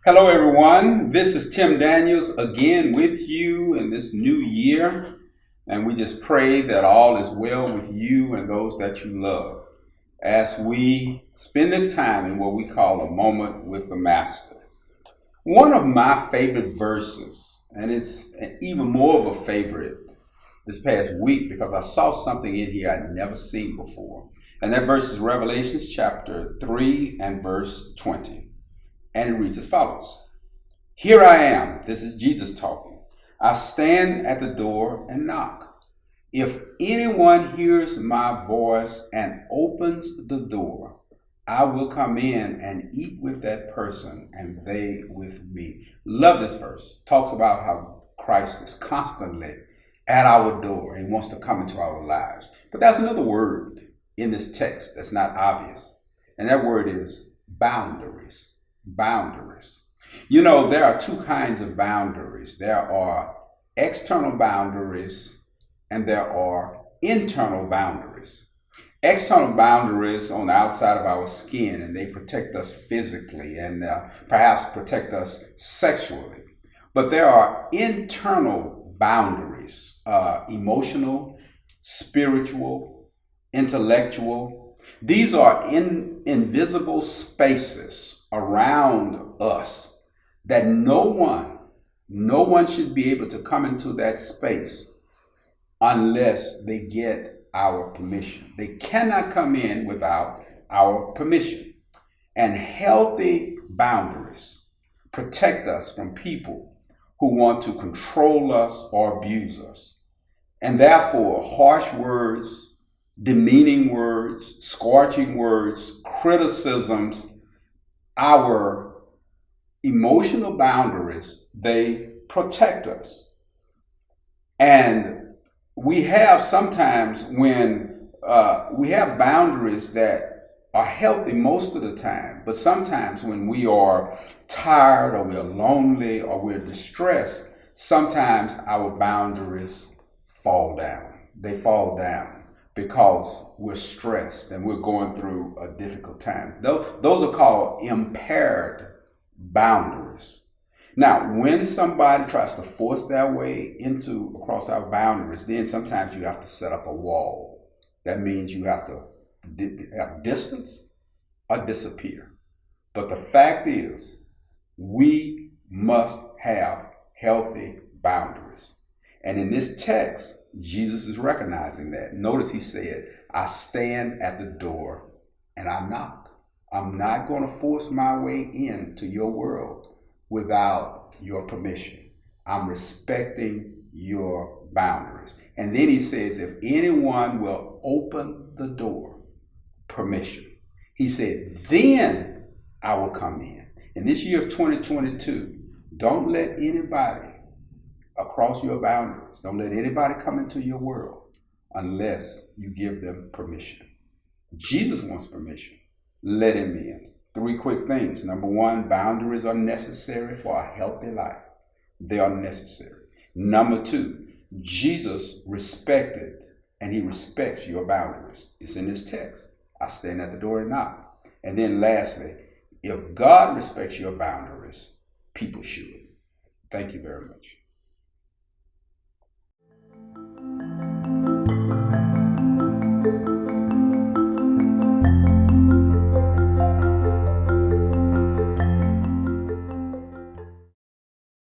Hello, everyone. This is Tim Daniels again with you in this new year. And we just pray that all is well with you and those that you love as we spend this time in what we call a moment with the Master. One of my favorite verses, and it's even more of a favorite this past week because I saw something in here I'd never seen before. And that verse is Revelation chapter 3 and verse 20. And it reads as follows. Here I am. This is Jesus talking. I stand at the door and knock. If anyone hears my voice and opens the door, I will come in and eat with that person and they with me. Love this verse. Talks about how Christ is constantly at our door and wants to come into our lives. But there's another word in this text that's not obvious. And that word is boundaries. Boundaries. You know, there are two kinds of boundaries. There are external boundaries and there are internal boundaries. External boundaries on the outside of our skin, and they protect us physically and perhaps protect us sexually. But there are internal boundaries, emotional, spiritual, intellectual. These are invisible spaces around us that no one should be able to come into that space unless they get our permission. They cannot come in without our permission. And healthy boundaries protect us from people who want to control us or abuse us. And therefore, harsh words, demeaning words, scorching words, criticisms, our emotional boundaries, they protect us. And we have sometimes when we have boundaries that are healthy most of the time, but sometimes when we are tired or we're lonely or we're distressed, sometimes our boundaries fall down. They fall down because we're stressed and we're going through a difficult time. Those are called impaired boundaries. Now, when somebody tries to force their way across our boundaries, then sometimes you have to set up a wall. That means you have to have distance or disappear. But the fact is, we must have healthy boundaries. And in this text, Jesus is recognizing that. Notice he said, I stand at the door and I knock. I'm not going to force my way into your world without your permission. I'm respecting your boundaries. And then he says, if anyone will open the door, permission. He said, then I will come in. In this year of 2022, don't let anybody across your boundaries. Don't let anybody come into your world unless you give them permission. Jesus wants permission. Let him in. 3 quick things. Number 1, boundaries are necessary for a healthy life. They are necessary. Number 2, Jesus respected and he respects your boundaries. It's in this text. I stand at the door and knock. And then lastly, if God respects your boundaries, people should. Thank you very much.